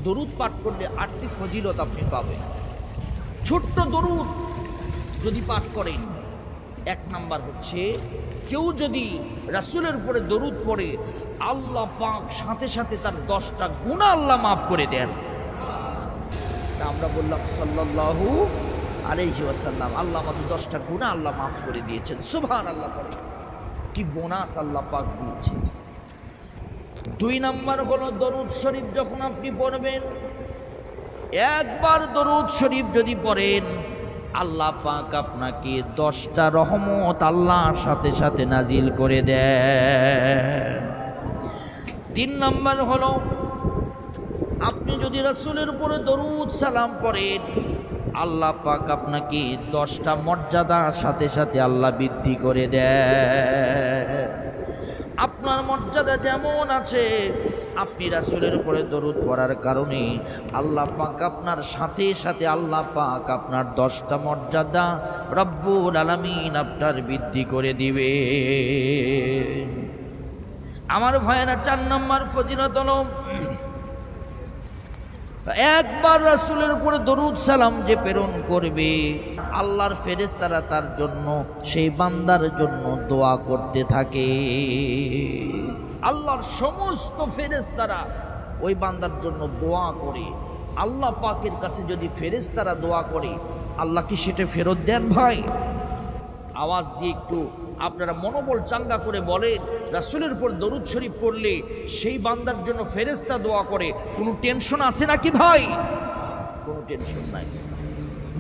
দরুদ পাঠ করলে 8টি ফজিলত আপনি পাবেন। ছোট্ট দরুদ যদি পাঠ করেন, 1 নাম্বার হচ্ছে কেউ যদি রাসূলের উপরে দরুদ পড়ে আল্লাহ পাক সাথে সাথে তার 10টা গুনাহ আল্লাহ মাফ করে দেন। তা আমরা বললাম সাল্লাল্লাহু আলাইহি ওয়াসাল্লাম, আল্লাহ আমাদের 10টা গুনাহ আল্লাহ মাফ করে দিয়েছেন। সুবহানাল্লাহ, কি বোনাস আল্লাহ পাক দিয়েছে। 2 নাম্বার হলো দরুদ শরীফ যখন আপনি পড়বেন, একবার দরুদ শরীফ যদি পড়েন আল্লাহ পাক আপনাকে 10টা রহমত আল্লাহর সাথে সাথে নাজিল করে দেন। 3 নাম্বার হলো আপনি যদি রাসূলের উপরে দরুদ সালাম পড়েন আল্লাহ পাক আপনাকে 10টা মর্যাদার সাথে সাথে আল্লাহ বৃদ্ধি করে দেন। আপনার মর্যাদা যেমন আছে, আপনি রাসূলের উপরে দরুদ পড়ার কারণে আল্লাহ পাক আপনার সাথে সাথে আল্লাহ পাক আপনার 10টা মর্যাদা রব্বুল আলামিন আপনার বৃদ্ধি করে দিবে। আমার ভাইয়েরা, 4 নম্বর ফজিলত হলো একবার রাসূলের উপরে দরুদ সালাম যে প্রেরণ করবে আল্লাহর ফেরেশতারা তার জন্য, সেই বান্দার জন্য দোয়া করতে থাকে। আল্লাহর সমস্ত ফেরেশতারা ওই বান্দার জন্য দোয়া করে। আল্লাহ পাকের কাছে যদি ফেরেশতারা দোয়া করে, আল্লাহ কি সেটা ফেরত দেন? ভাই আওয়াজ দিয়ে একটু আপনারা মনোবল চাঙ্গা করে বলেন, রাসূলের উপর দরুদ শরীফ পড়লে সেই বান্দার জন্য ফেরেশতা দোয়া করে, কোনো টেনশন আছে নাকি ভাই? কোনো টেনশন নাই।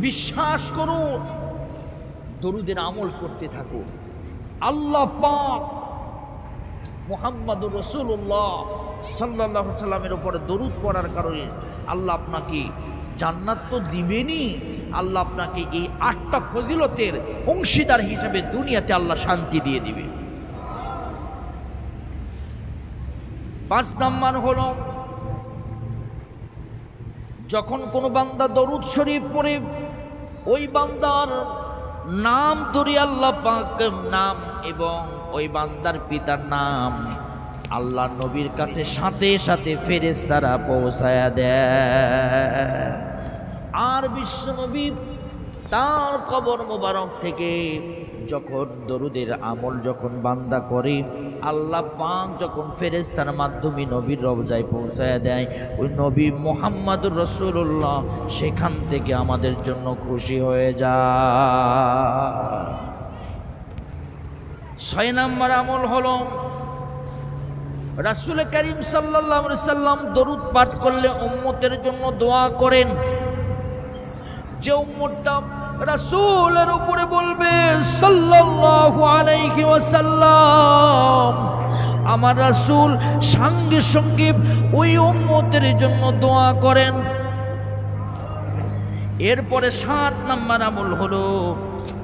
বিশ্বাস করুন, দরুদের আমল করতে থাকুন। আল্লাহ পাক মুহাম্মদুর রাসূলুল্লাহ সাল্লাল্লাহু আলাইহি সাল্লামের উপরে দরুদ পড়ার কারণে আল্লাহ আপনাকে জান্নাত তো দিবেনই, আল্লাহ আপনাকে এই 8টা ফজিলতের অংশীদার হিসেবে দুনিয়াতে আল্লাহ শান্তি দিয়ে দিবে। 5 নাম্বার হলো যখন কোনো বান্দা দরুদ শরীফ পড়ে ওই বান্দার নাম ধরে আল্লাহ পাক নাম এবং ওই বান্দার পিতার নাম আল্লাহ নবীর কাছে সাথে সাথে ফেরেশতারা পৌঁছায়া দেয়। আর বিশ্ব নবী তার কবর মোবারক থেকে যখন দরুদের আমল যখন বান্দা করে আল্লাহ পাক যখন ফেরেশতার মাধ্যমে নবীর রওজায় পৌঁছায়া দেয়, ওই নবী মুহাম্মদুর রাসূলুল্লাহ সেখান থেকে আমাদের জন্য খুশি হয়ে যায়। 6 নম্বর আমল হলো রাসূল করিম সাল্লাল্লাহু আলাইহি সাল্লাম দরুদ পাঠ করলে উম্মতের জন্য দোয়া করেন। যে উম্মতটা রাসূলের উপরে বলবে সাল্লাল্লাহু আলাইহি ওয়াসাল্লাম, আমার রাসূল সঙ্গে সঙ্গে ওই উম্মতের জন্য দোয়া করেন। এরপরে 7 নম্বর আমল হলো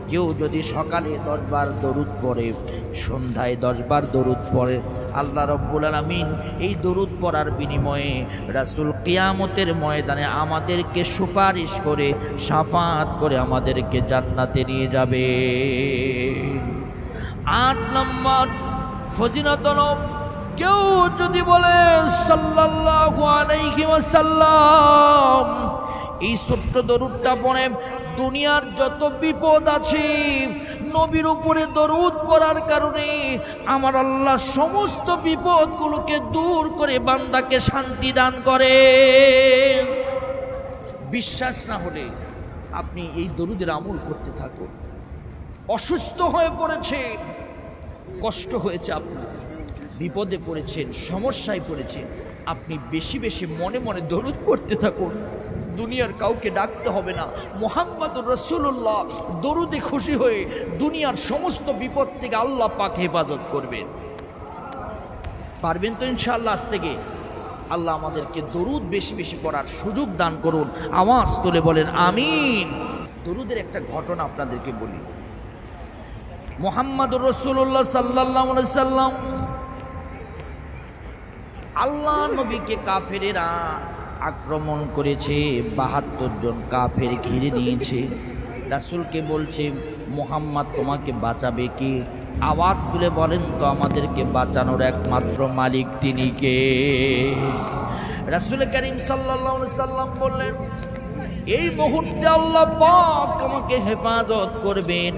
কেউ যদি সকালে 10 বার দরুদ পড়ে, সন্ধ্যায় 10 বার দরুদ পড়ে, আল্লাহ রব্বুল আলামিন এই দরুদ পড়ার বিনিময়ে রাসূল কিয়ামতের ময়দানে আমাদেরকে সুপারিশ করে শাফাআত করে আমাদেরকে জান্নাতে নিয়ে যাবে। 8 নম্বর ফজিলত হলো কেউ যদি বলে সাল্লাল্লাহু আলাইহি ওয়াসাল্লাম, এই ছোট্ট দরুদটা পড়ে দুনিয়ার যত বিপদ আছে নবীর উপরে দরুদ পড়ার কারণে আমার আল্লাহ সমস্ত বিপদগুলোকে দূর করে বান্দাকে শান্তি দান করে। বিশ্বাস না হলে আপনি এই দরুদের আমল করতে থাকুন। অসুস্থ হয়ে পড়েছে, কষ্ট হয়েছে, আপনার বিপদে পড়েছেন, সমস্যায় পড়েছেন, আপনি বেশি বেশি মনে মনে দরুদ পড়তে থাকুন। দুনিয়ার কাউকে ডাকতে হবে না, মুহাম্মদুর রাসূলুল্লাহ দরুদে খুশি হয়ে দুনিয়ার সমস্ত বিপদ থেকে আল্লাহ পাক হেফাজত করবেন। পারবেন তো ইনশাআল্লাহ? আজ থেকে আল্লাহ আমাদেরকে দরুদ বেশি বেশি পড়ার সুযোগ দান করুন। আওয়াজ তুলে বলেন আমিন। দরুদের একটা ঘটনা আপনাদেরকে বলি। মুহাম্মদুর রাসূলুল্লাহ সাল্লাল্লাহু আলাইহি সাল্লাম, আল্লাহ নবীকে কাফেরেরা আক্রমণ করেছে, 72 জন কাফের ঘিরে নিয়েছে। রাসূলকে বলছে মুহাম্মদ তোমাকে বাঁচাবে কে? আওয়াজ তুলে বলেন তো আমাদেরকে বাঁচানোর একমাত্র মালিক তিনি কে? রাসূল করিম সাল্লাল্লাহু আলাইহি সাল্লাম বললেন, এই মুহূর্তে আল্লাহ পাক আমাকে হেফাজত করবেন।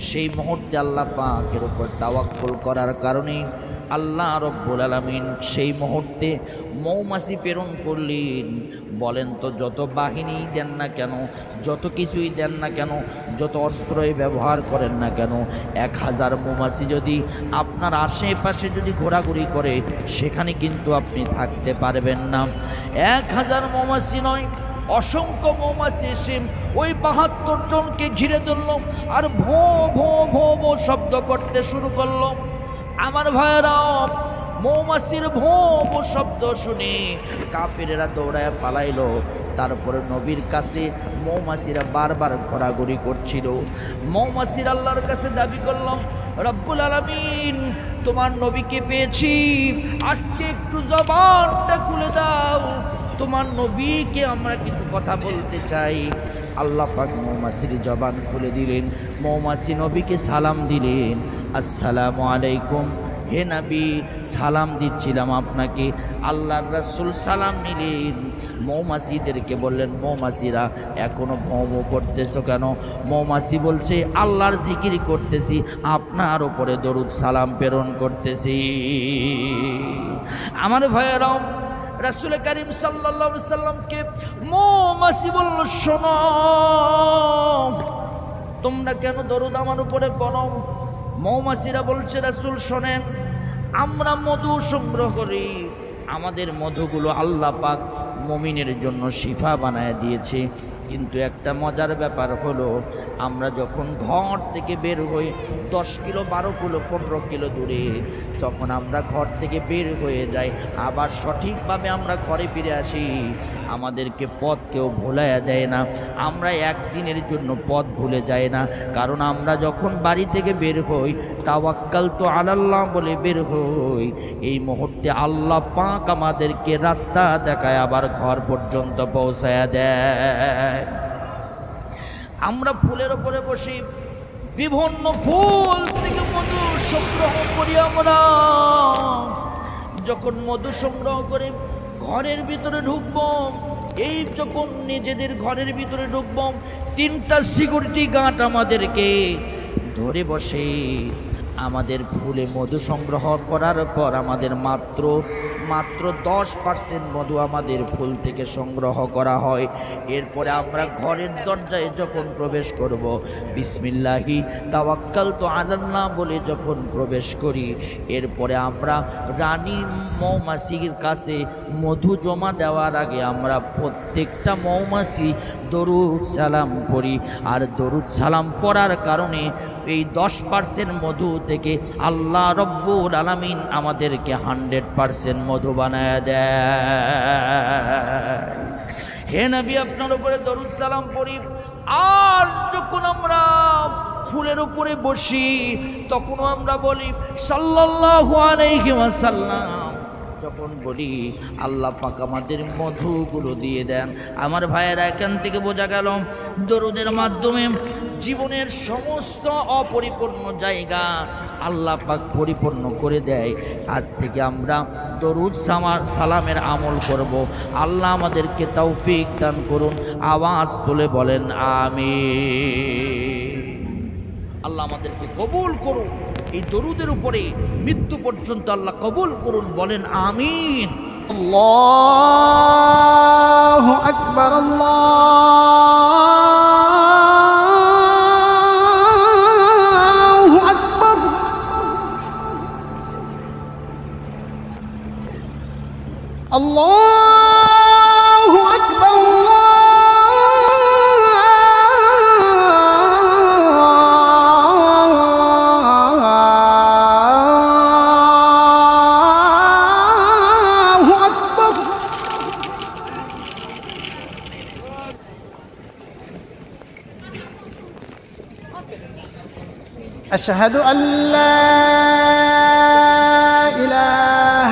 সেই মুহূর্তে আল্লাহ পাকের উপর তাওয়াক্কুল করার কারণে আল্লাহ রব্বুল আলামিন সেই মুহূর্তে মৌমাছি প্রেরণ করলেন। বলেন তো, যত বাহিনী দেন না কেন, যত কিছুই দেন না কেন, যত অস্ত্রই ব্যবহার করেন না কেন, 1000 মৌমাছি যদি আপনার আশেপাশে যদি ঘোরাঘুরি করে, সেখানে কিন্তু আপনি থাকতে পারবেন না। 1000 মৌমাছি নয়, অসংখ্য মৌমাছি এসে ওই 72 জনকে ঘিরে ধরল আর ভো ভো ভো ভো শব্দ করতে শুরু করলো। আমার ভাইয়েরা, মৌমাছির ভো ভো শব্দ শুনে কাফেরেরা দৌড়ায় পালাইলো। তারপরে নবীর কাছে মৌমাছিরা বারবার ঘোরাঘুরি করছিল। মৌমাছির আল্লাহর কাছে দাবি করলাম, রব্বুল আলামিন, তোমার নবীকে পেয়েছি, আজকে একটু জবানটা খুলে দাও, তোমার নবীকে আমরা কিছু কথা বলতে চাই। আল্লাহ পাক মৌমাছির জবান খুলে দিলেন। মৌমাছি নবীকে সালাম দিলেন, আসসালামু আলাইকুম, হে নবী, সালাম দিচ্ছিলাম আপনাকে। আল্লাহর রাসূল সালাম নিলেন। মৌমাছিদেরকে বললেন, মৌমাছিরা এখনো ভোঁ ভোঁ করতেছো কেন? মৌমাছি বলছে, আল্লাহর জিকির করতেছি, আপনার উপরে দরুদ সালাম প্রেরণ করতেছি। আমার ভাইয়েরা, রাসূল করিম সাল্লাল্লাহু আলাইহি সাল্লামকে মৌমাছি বলল, শোনো, তোমরা কেন দরুদ আমার উপরে পড়ো? মৌমাছিরা বলছে, রাসূল শোনেন, আমরা মধু সংগ্রহ করি, আমাদের মধুগুলো আল্লাহ পাক মুমিনের জন্য শিফা বানায় দিয়েছে। কিন্তু একটা মজার ব্যাপার হলো, আমরা যখন ঘর থেকে বের হই 10 কিলো 12 কিলো 15 কিলো দূরে, যখন আমরা ঘর থেকে বের হয়ে যাই, আবার সঠিকভাবে আমরা ঘরে ফিরে আসি, আমাদেরকে পথ কেউ ভুলাইয়া দেয় না। আমরা একদিনের জন্য পথ ভুলে যাই না, কারণ আমরা যখন বাড়ি থেকে বের হই তাওয়াক্কালতু আলাল্লাহ বলে বের হই, এই মুহূর্তে আল্লাহ পাক আমাদেরকে রাস্তা দেখায়, আবার ঘর পর্যন্ত পৌঁছায়া দেয়। আমরা ফুলের উপরে বসি, বিভিন্ন ফুল থেকে মধু সংগ্রহ করি। আমরা যখন মধু সংগ্রহ করে ঘরের ভিতরে ঢুকবো, এই যখন নিজেদের ঘরের ভিতরে ঢুকবো, 3টা সিকিউরিটি গার্ড আমাদেরকে ধরে বসে। আমাদের ফুলে মধু সংগ্রহ করার পর আমাদের মাত্র 10% মধু আমাদের ফুল থেকে সংগ্রহ করা হয়। এরপরে আমরা ঘরের দরজায় যখন প্রবেশ করব, বিসমিল্লাহি তাওয়াক্কালতু আলাল্লাহ বলে যখন প্রবেশ করি, এরপরে আমরা রানী মৌমাছির কাছে মধু জমা দেওয়ার আগে আমরা প্রত্যেকটা মৌমাছি দরুদ সালাম পড়ি। আর দরুদ সালাম পড়ার কারণে এই 10% মধু থেকে আল্লাহ রব্বুল আলামিন আমাদেরকে 100% মধু বানায় দেয়। হে নবী, আপনার উপরে দরুদ সালাম পড়ি। আর যখন আমরা ফুলের উপরে বসি, তখনও আমরা বলি সাল্লাল্লাহু আলাইহি ওয়াসাল্লাম। যখন বলি, আল্লাহ পাক আমাদের মধুগুলো দিয়ে দেন। আমার ভাইয়েরা, এখান থেকে বোঝা গেল দরুদের মাধ্যমে জীবনের সমস্ত অপরিপূর্ণ জায়গা আল্লাহ পাক পরিপূর্ণ করে দেয়। আজ থেকে আমরা দরুদ সালামের আমল করব। আল্লাহ আমাদেরকে তৌফিক দান করুন। আওয়াজ তুলে বলেন আমিন। আল্লাহ আমাদেরকে কবুল করুন, এই দরুদের উপরে মৃত্যু পর্যন্ত আল্লাহ কবুল করুন। বলেন আমিন। আল্লাহু আকবার, আল্লাহু আকবার। আল্লাহু আকবার, أشهد أن لا إله